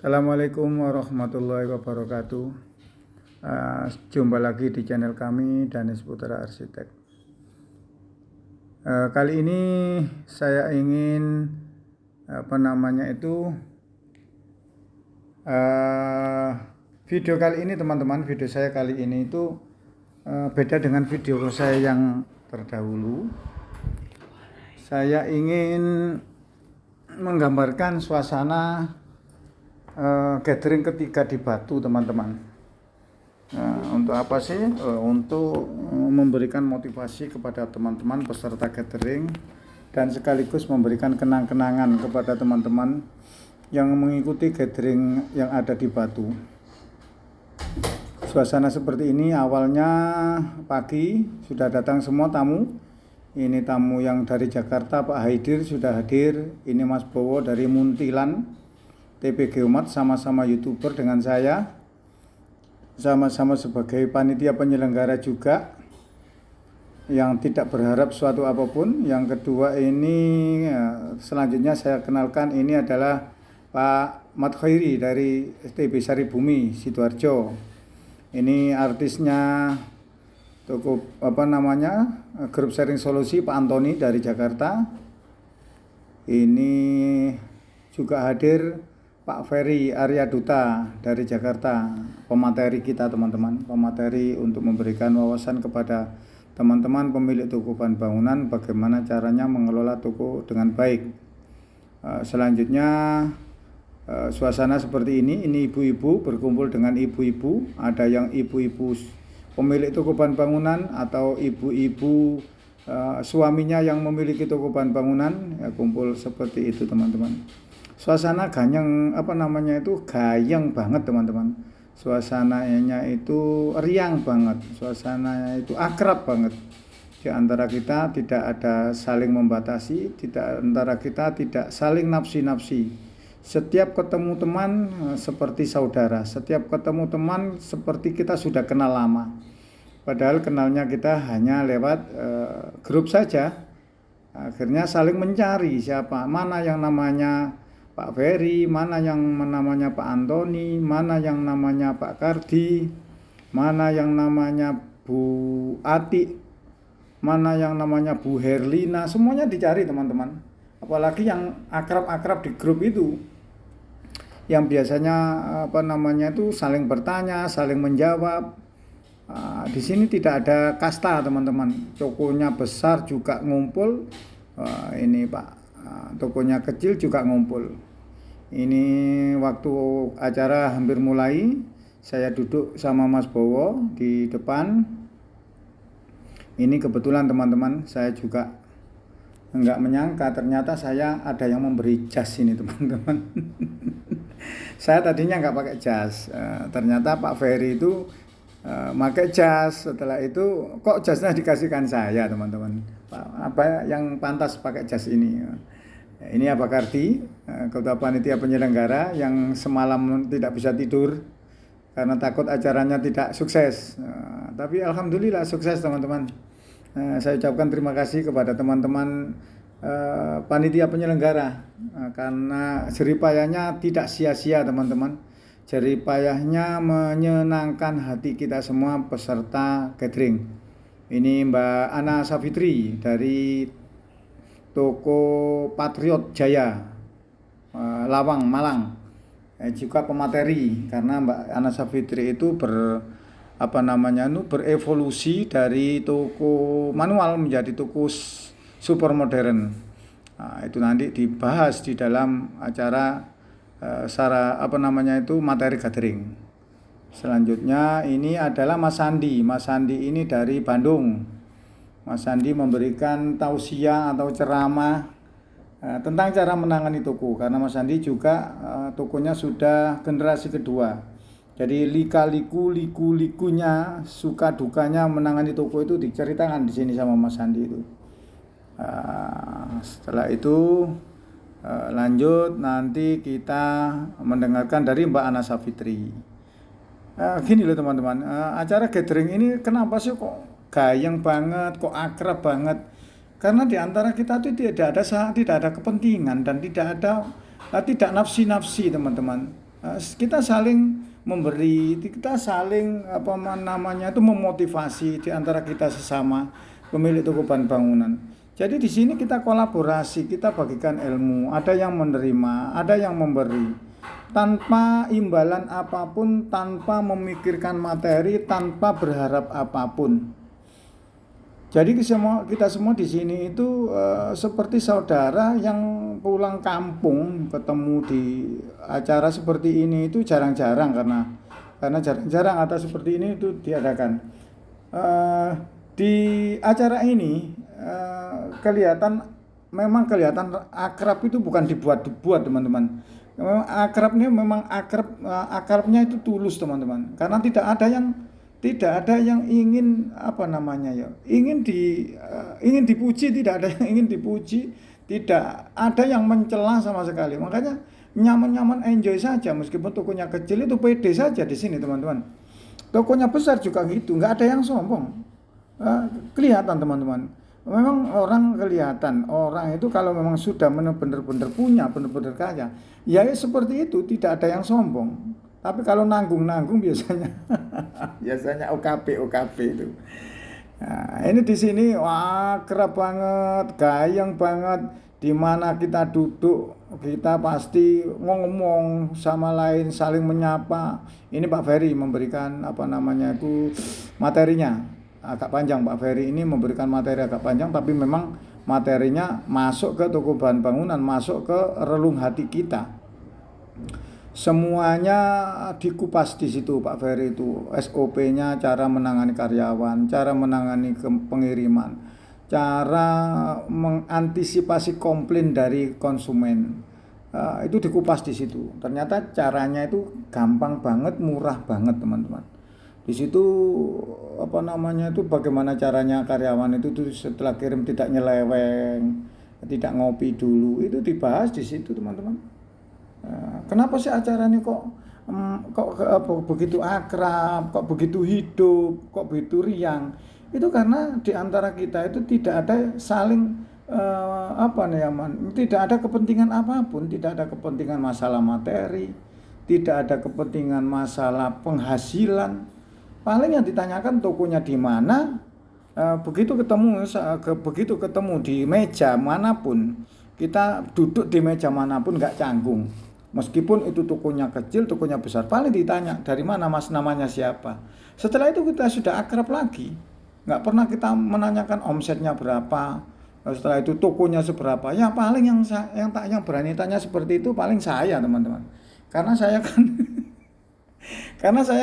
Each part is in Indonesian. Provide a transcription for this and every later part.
Assalamualaikum warahmatullahi wabarakatuh. Jumpa lagi di channel kami Danis Putra Arsitek. Kali ini saya ingin video kali ini teman-teman, video saya kali ini itu beda dengan video saya yang terdahulu. Saya ingin menggambarkan suasana gathering ketiga di Batu, teman-teman. Untuk apa sih? Untuk memberikan motivasi kepada teman-teman peserta gathering dan sekaligus memberikan kenang-kenangan kepada teman-teman yang mengikuti gathering yang ada di Batu. Suasana seperti ini awalnya pagi sudah datang semua tamu. Ini tamu yang dari Jakarta, Pak Haidir sudah hadir. Ini Mas Bowo dari Muntilan, TPG Umat, sama-sama YouTuber dengan saya, sama-sama sebagai panitia penyelenggara juga, yang tidak berharap suatu apapun. Yang kedua ini selanjutnya saya kenalkan, ini adalah Pak Mat Khairi dari STB Saribumi Sidoarjo. Ini artisnya toko grup sharing solusi, Pak Antoni dari Jakarta. Ini juga hadir Pak Ferry Arya Duta dari Jakarta, pemateri kita teman-teman, pemateri untuk memberikan wawasan kepada teman-teman pemilik toko bahan bangunan bagaimana caranya mengelola toko dengan baik. Selanjutnya suasana seperti ini ibu-ibu berkumpul dengan ibu-ibu, ada yang ibu-ibu pemilik toko bahan bangunan atau ibu-ibu suaminya yang memiliki toko bahan bangunan, ya, kumpul seperti itu teman-teman. Suasana gayeng banget teman-teman. Suasananya itu riang banget, suasananya itu akrab banget. Di antara kita tidak ada saling membatasi, antara kita tidak saling nafsi-nafsi. Setiap ketemu teman seperti saudara, setiap ketemu teman seperti kita sudah kenal lama. Padahal kenalnya kita hanya lewat grup saja. Akhirnya saling mencari siapa, mana yang namanya Pak Ferry, mana yang namanya Pak Antoni, mana yang namanya Pak Kardi, mana yang namanya Bu Ati, mana yang namanya Bu Herlina, semuanya dicari teman-teman. Apalagi yang akrab-akrab di grup itu, yang biasanya itu saling bertanya, saling menjawab. Di sini tidak ada kasta teman-teman. Tokonya besar juga ngumpul, ini Pak, tokonya kecil juga ngumpul. Ini waktu acara hampir mulai, saya duduk sama Mas Bowo di depan. Ini kebetulan teman-teman, saya juga enggak menyangka ternyata saya ada yang memberi jas ini teman-teman. Saya tadinya enggak pakai jas, ternyata Pak Ferry itu pakai jas. Setelah itu kok jasnya dikasihkan saya teman-teman. Apa yang pantas pakai jas ini? Ini Pak Kardi, ketua panitia penyelenggara yang semalam tidak bisa tidur karena takut acaranya tidak sukses. Tapi alhamdulillah sukses teman-teman. Saya ucapkan terima kasih kepada teman-teman panitia penyelenggara karena jeripayahnya tidak sia-sia teman-teman. Jeripayahnya menyenangkan hati kita semua peserta gathering. Ini Mbak Ana Safitri dari toko Patriot Jaya, Lawang, Malang, juga pemateri karena Mbak Ana Safitri itu berevolusi dari toko manual menjadi toko super modern. Itu nanti dibahas di dalam acara materi gathering. Selanjutnya ini adalah Mas Sandi. Mas Sandi ini dari Bandung. Mas Sandi memberikan tausiah atau ceramah tentang cara menangani toko, karena Mas Sandi juga tokonya sudah generasi kedua. Jadi liku-likunya, suka dukanya menangani toko itu diceritakan di sini sama Mas Sandi itu. Setelah itu lanjut nanti kita mendengarkan dari Mbak Ana Safitri. Gini loh teman-teman, acara gathering ini kenapa sih kok gayeng banget, kok akrab banget? Karena di antara kita itu tidak ada kepentingan dan tidak nafsi-nafsi teman-teman. Kita saling memberi, kita saling memotivasi di antara kita sesama pemilik toko bahan bangunan. Jadi di sini kita kolaborasi, kita bagikan ilmu, ada yang menerima, ada yang memberi, tanpa imbalan apapun, tanpa memikirkan materi, tanpa berharap apapun. Jadi kita semua di sini itu seperti saudara yang pulang kampung, ketemu di acara seperti ini itu jarang-jarang, karena jarang-jarang acara seperti ini itu diadakan. Di acara ini memang kelihatan akrab itu bukan dibuat-buat, teman-teman. Memang akrabnya itu tulus, teman-teman. Karena tidak ada yang ingin ingin dipuji, tidak ada yang ingin dipuji, tidak ada yang mencela sama sekali. Makanya nyaman-nyaman, enjoy saja, meskipun tokonya kecil itu pede saja di sini, teman-teman. Tokonya besar juga gitu, nggak ada yang sombong. Kelihatan, teman-teman. Memang kelihatan orang itu kalau memang sudah benar-benar punya, benar-benar kaya, ya seperti itu, tidak ada yang sombong. Tapi kalau nanggung biasanya OKP itu. Nah, ini di sini akrab banget, gayeng banget. Di mana kita duduk, kita pasti ngomong sama lain, saling menyapa. Ini Pak Ferry memberikan materinya agak panjang. Pak Ferry ini memberikan materi agak panjang, tapi memang materinya masuk ke toko bahan bangunan, masuk ke relung hati kita. Semuanya dikupas di situ Pak Ferry itu, SOP-nya, cara menangani karyawan, cara menangani pengiriman, cara mengantisipasi komplain dari konsumen. Itu dikupas di situ. Ternyata caranya itu gampang banget, murah banget, teman-teman. Di situ bagaimana caranya karyawan itu setelah kirim tidak nyeleweng, tidak ngopi dulu, itu dibahas di situ, teman-teman. Kenapa sih acara ini kok begitu akrab, kok begitu hidup, kok begitu riang? Itu karena di antara kita itu tidak ada saling tidak ada kepentingan apapun, tidak ada kepentingan masalah materi, tidak ada kepentingan masalah penghasilan. Paling yang ditanyakan tokonya di mana. Begitu ketemu di meja manapun, kita duduk di meja manapun nggak canggung. Meskipun itu tokonya kecil, tokonya besar, paling ditanya dari mana Mas, namanya siapa. Setelah itu kita sudah akrab lagi. Nggak pernah kita menanyakan omsetnya berapa. Setelah itu tokonya seberapa. Ya paling yang berani tanya seperti itu paling saya, teman-teman. Karena saya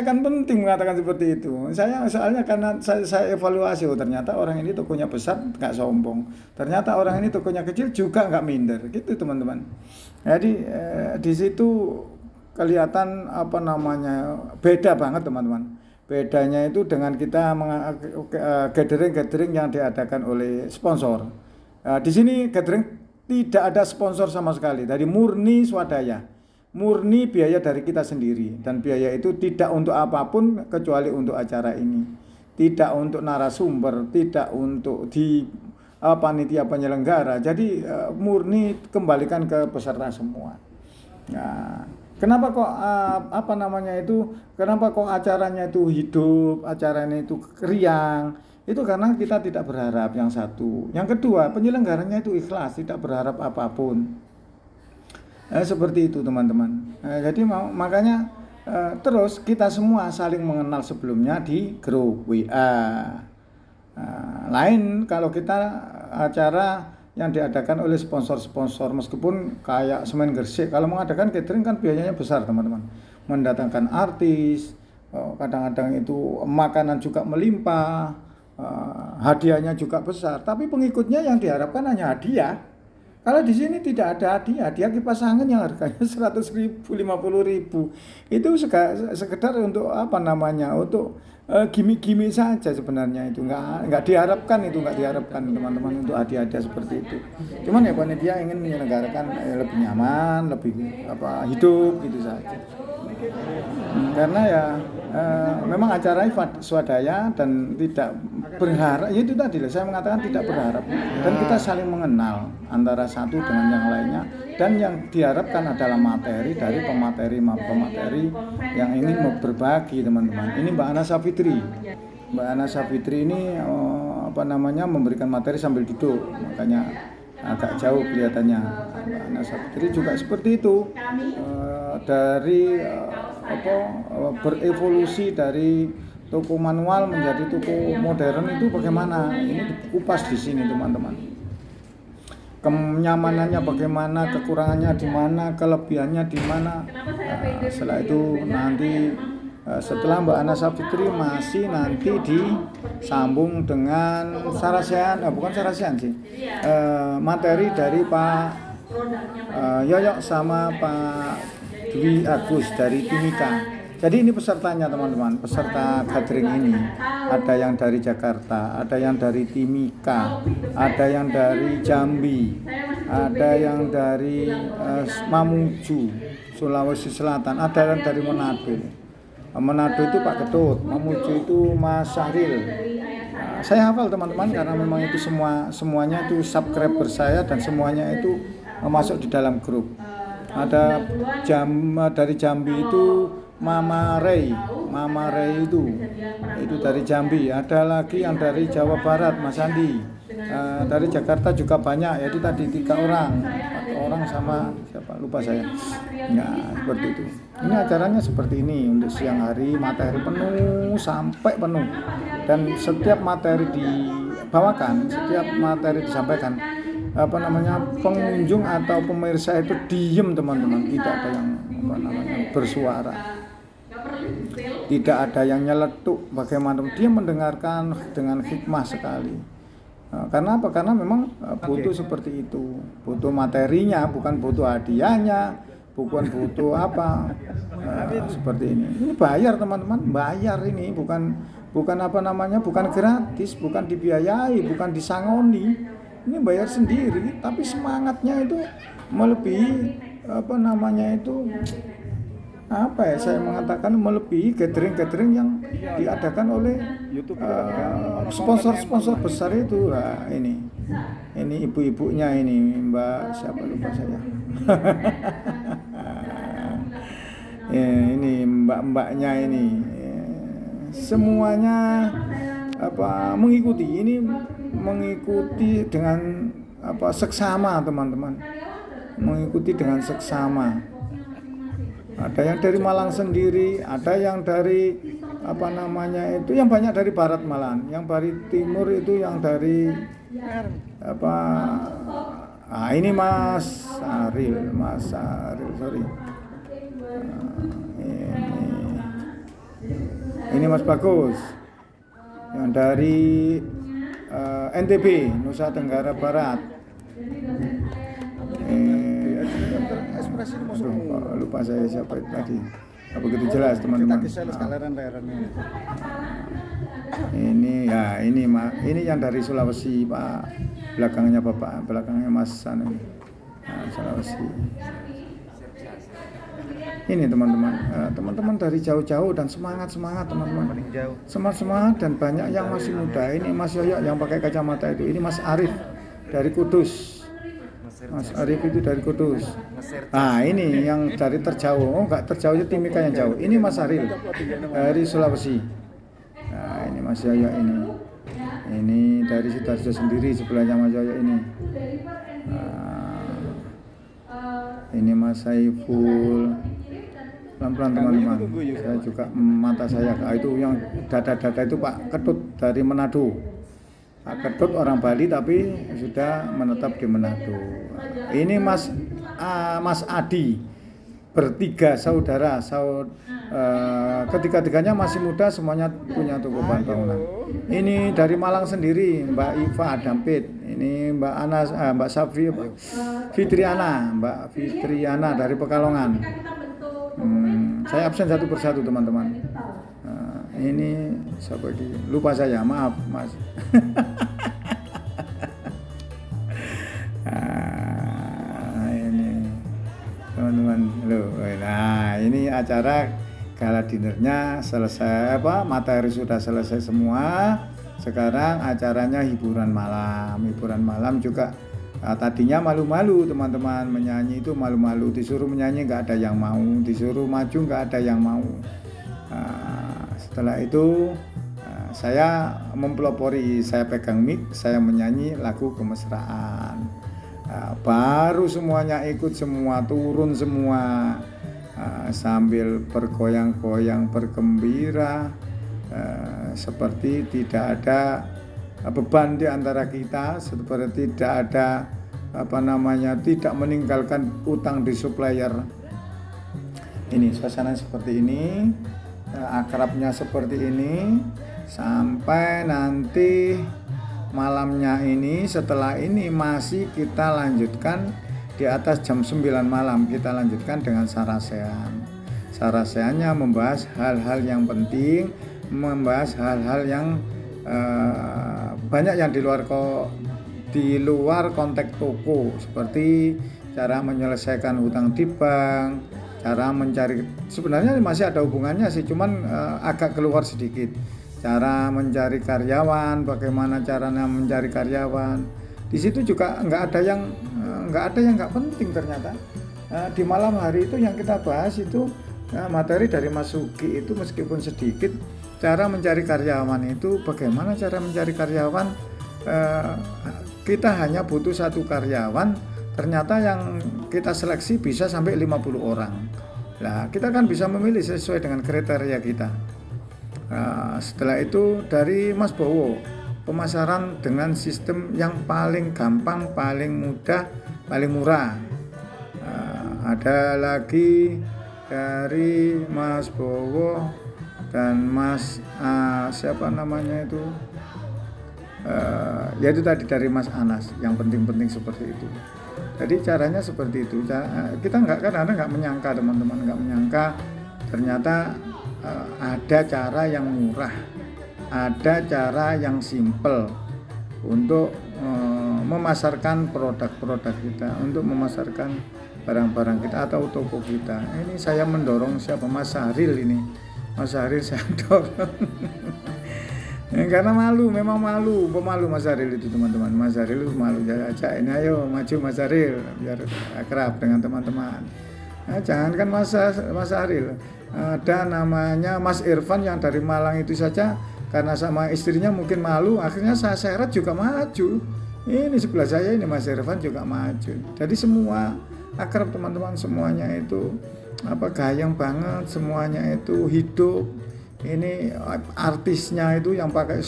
kan penting mengatakan seperti itu. Soalnya karena saya evaluasi, ternyata orang ini tokonya besar nggak sombong. Ternyata orang ini tokonya kecil juga nggak minder, gitu, teman-teman. Jadi di situ kelihatan beda banget, teman-teman. Bedanya itu dengan kita gathering yang diadakan oleh sponsor. Di sini gathering tidak ada sponsor sama sekali, dari murni swadaya. Murni biaya dari kita sendiri, dan biaya itu tidak untuk apapun kecuali untuk acara ini, tidak untuk narasumber, tidak untuk panitia penyelenggara. Jadi murni kembalikan ke peserta semua. Nah, kenapa kok acaranya itu hidup, acaranya itu riang? Itu karena kita tidak berharap, yang satu. Yang kedua, penyelenggaranya itu ikhlas, tidak berharap apapun. Seperti itu, teman-teman. Jadi makanya terus kita semua saling mengenal sebelumnya di grup WA. Lain kalau kita acara yang diadakan oleh sponsor-sponsor, meskipun kayak Semen Gresik, kalau mengadakan catering kan biayanya besar, teman-teman. Mendatangkan artis, kadang-kadang itu makanan juga melimpah, hadiahnya juga besar, tapi pengikutnya yang diharapkan hanya hadiah. Kalau di sini tidak ada hadiah kipas angin yang harganya 100.000, 50.000. Itu sekedar untuk untuk gimmick-gimmick saja sebenarnya. Itu nggak diharapkan, teman-teman, untuk hadiah-hadiah seperti itu. Cuman panitia ingin menyelenggarakan lebih nyaman, lebih hidup gitu saja. Karena ya memang acaranya swadaya dan tidak berharap, ya itu tadi saya mengatakan tidak berharap, dan kita saling mengenal antara satu dengan yang lainnya, dan yang diharapkan adalah materi dari pemateri yang ingin mau berbagi teman-teman. Ini Mbak Ana Safitri. Mbak Ana Safitri ini memberikan materi sambil duduk, makanya agak jauh kelihatannya. Mbak Ana Safitri juga seperti itu, dari berevolusi dari toko manual menjadi toko modern itu bagaimana? Ini dikupas di sini teman-teman. Kenyamanannya bagaimana, kekurangannya di mana, kelebihannya di mana. Setelah itu nanti setelah Mbak Ana Safitri masih nanti disambung dengan materi dari Pak Yoyok sama Pak Dwi Agus dari Timika. Jadi ini pesertanya teman-teman, peserta gathering ini ada yang dari Jakarta, ada yang dari Timika, ada yang dari Jambi, ada yang dari Mamuju, Sulawesi Selatan, ada yang dari Manado. Manado itu Pak Ketut, Mamuju itu Mas Syahril. Saya hafal teman-teman karena memang itu semuanya itu subscriber saya dan semuanya itu masuk di dalam grup. Ada dari Jambi itu Mama Ray itu dari Jambi. Ada lagi yang dari Jawa Barat, Mas Andi. Dari Jakarta juga banyak, yaitu tadi 4 orang sama siapa lupa saya. Nah, seperti itu. Ini acaranya seperti ini untuk siang hari, materi penuh sampai penuh. Dan setiap materi dibawakan, setiap materi disampaikan, pengunjung atau pemirsa itu diem teman-teman, tidak ada yang bersuara, tidak ada yang nyeletuk, bagaimana dia mendengarkan dengan hikmah sekali. Karena apa? Karena memang butuh seperti itu, butuh materinya, bukan butuh hadiahnya, bukan butuh seperti ini. Ini bayar teman-teman, bayar ini bukan bukan gratis, bukan dibiayai, bukan disangoni. Ini bayar sendiri, tapi semangatnya itu melebihi saya mengatakan melebihi gathering yang diadakan oleh sponsor besar itu. Nah, ini ibu-ibunya ini Mbak siapa lupa saya. Ini mbak-mbaknya ini semuanya mengikuti dengan seksama teman-teman, mengikuti dengan seksama. Ada yang dari Malang sendiri, ada yang dari yang banyak dari barat malahan, yang dari timur itu yang dari ini Mas Aril, sorry. Ini Mas Bagus, yang dari NTB, Nusa Tenggara Barat. Lupa saya siapa itu tadi. Apa begitu jelas teman-teman. Ini yang dari Sulawesi Pak, belakangnya Mas San. Sulawesi. Ini teman-teman dari jauh-jauh dan semangat teman-teman. Semangat dan banyak yang masih muda. Ini Mas Yoyo yang pakai kacamata itu. Ini Mas Arif dari Kudus. Mas Arif itu dari Kudus. Nah, ini yang dari terjauh. Enggak terjauh itu Timika yang jauh. Ini Mas Arif dari Sulawesi. Nah, ini Mas Yoyo ini. Ini dari Sidoarjo sendiri sebelahnya Mas Yoyo ini. Ini Mas Saiful. Pelan-pelan teman-teman. Saya juga mata saya itu yang dada-dada itu Pak Ketut dari Manado. Pak Ketut orang Bali tapi sudah menetap di Manado. Ini Mas Adi, bertiga saudara, ketiga-tiganya masih muda, semuanya punya toko bahan bangunan. Ini dari Malang sendiri Mbak Iva Adampit. Ini Mbak Fitriana dari Pekalongan. Saya absen satu persatu teman-teman. Ini siapa lagi? Lupa saya, maaf Mas. Ini teman-teman, loh. Nah, ini Ini acara gala dinernya selesai, materi sudah selesai semua. Sekarang acaranya hiburan malam. Hiburan malam juga tadinya malu-malu teman-teman, menyanyi itu malu-malu, disuruh menyanyi nggak ada yang mau, disuruh maju nggak ada yang mau. Setelah itu saya mempelopori, saya pegang mic, saya menyanyi lagu kemesraan. Baru semuanya ikut semua, turun semua, sambil bergoyang-goyang bergembira, seperti tidak ada beban di antara kita, seperti tidak ada tidak meninggalkan utang di supplier. Ini suasana seperti ini, akrabnya seperti ini, sampai nanti malamnya ini. Setelah ini masih kita lanjutkan di atas jam 9 malam, kita lanjutkan dengan sarasean. Saraseannya membahas hal-hal yang penting, membahas hal-hal yang banyak yang di luar konteks toko, seperti cara menyelesaikan hutang di bank, cara mencari, sebenarnya masih ada hubungannya sih, cuman agak keluar sedikit. Cara mencari karyawan, bagaimana caranya mencari karyawan. Di situ juga nggak ada yang nggak penting ternyata. Di malam hari itu yang kita bahas itu materi dari Mas Sugi itu meskipun sedikit, cara mencari karyawan itu bagaimana cara mencari karyawan. Kita hanya butuh satu karyawan, ternyata yang kita seleksi bisa sampai 50 orang. Nah, kita kan bisa memilih sesuai dengan kriteria kita. Setelah itu dari Mas Bowo, pemasaran dengan sistem yang paling gampang, paling mudah, paling murah. Ada lagi dari Mas Bowo dan Mas siapa namanya itu, yaitu tadi dari Mas Anas, yang penting-penting seperti itu. Jadi caranya seperti itu. Kita kadang-kadang nggak menyangka, teman-teman, nggak menyangka ternyata ada cara yang murah, ada cara yang simple untuk memasarkan produk-produk kita, untuk memasarkan barang-barang kita atau toko kita. Ini saya mendorong siapa? Mas Sahril ini. Mas Sahril saya dorong. Karena memang malu, pemalu Mas Sahril itu, teman-teman. Mas Sahril itu malu, ajak ini, ayo maju Mas Sahril biar akrab dengan teman-teman. Jangan kan Mas Sahril, ada namanya Mas Irfan yang dari Malang itu saja, karena sama istrinya mungkin malu, akhirnya saya seret juga maju. Ini sebelah saya ini Mas Irfan juga maju. Jadi semua akrab teman-teman, semuanya itu gayang banget, semuanya itu hidup. Ini artisnya itu yang pakai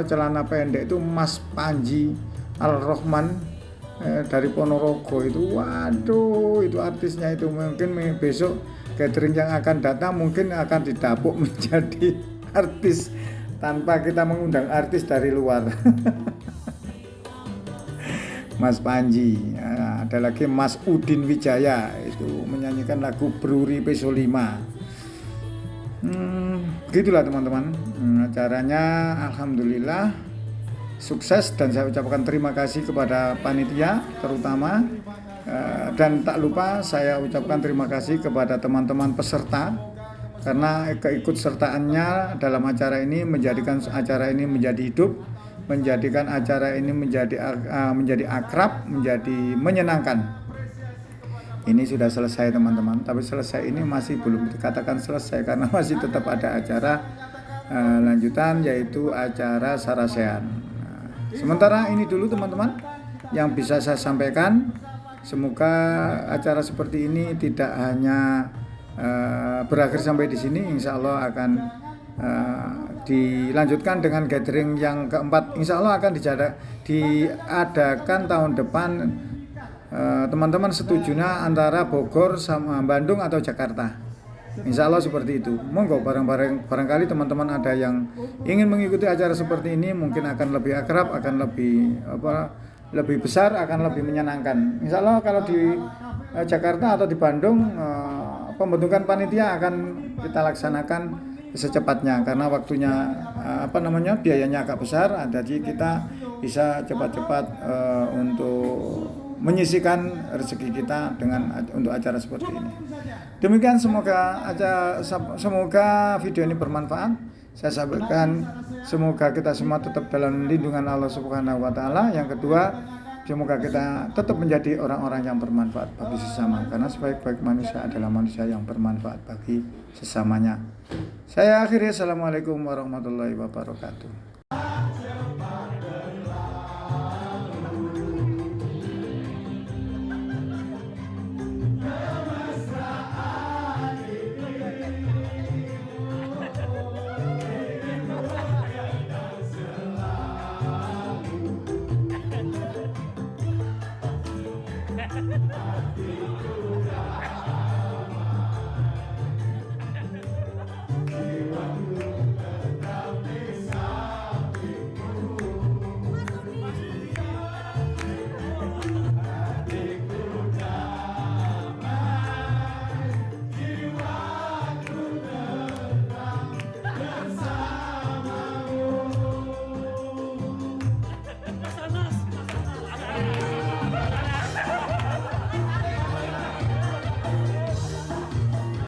celana pendek itu Mas Panji Al-Rahman dari Ponorogo itu. Waduh, itu artisnya itu. Mungkin besok catering yang akan datang mungkin akan didapuk menjadi artis tanpa kita mengundang artis dari luar. Mas Panji. Ada lagi Mas Udin Wijaya, itu menyanyikan lagu Bruri Peso 5. Begitulah teman-teman, acaranya alhamdulillah sukses, dan saya ucapkan terima kasih kepada panitia terutama, dan tak lupa saya ucapkan terima kasih kepada teman-teman peserta, karena keikutsertaannya dalam acara ini menjadikan acara ini menjadi hidup, menjadikan acara ini menjadi akrab, menjadi menyenangkan. Ini sudah selesai teman-teman, tapi selesai ini masih belum dikatakan selesai karena masih tetap ada acara lanjutan, yaitu acara sarasean. Sementara ini dulu teman-teman yang bisa saya sampaikan. Semoga acara seperti ini tidak hanya berakhir sampai di sini, insya Allah akan dilanjutkan dengan gathering yang keempat. Insya Allah akan diadakan tahun depan. Teman-teman setujunya antara Bogor sama Bandung atau Jakarta, insya Allah seperti itu. Monggo barangkali teman-teman ada yang ingin mengikuti acara seperti ini, mungkin akan lebih akrab, akan lebih besar, akan lebih menyenangkan. Insya Allah kalau di Jakarta atau di Bandung, pembentukan panitia akan kita laksanakan secepatnya, karena waktunya biayanya agak besar, jadi kita bisa cepat-cepat untuk menyisihkan rezeki kita untuk acara seperti ini. Demikian semoga video ini bermanfaat. Saya sampaikan semoga kita semua tetap dalam lindungan Allah Subhanahu wa taala. Yang kedua, semoga kita tetap menjadi orang-orang yang bermanfaat bagi sesama, karena sebaik-baik manusia adalah manusia yang bermanfaat bagi sesamanya. Saya akhiri, assalamualaikum warahmatullahi wabarakatuh.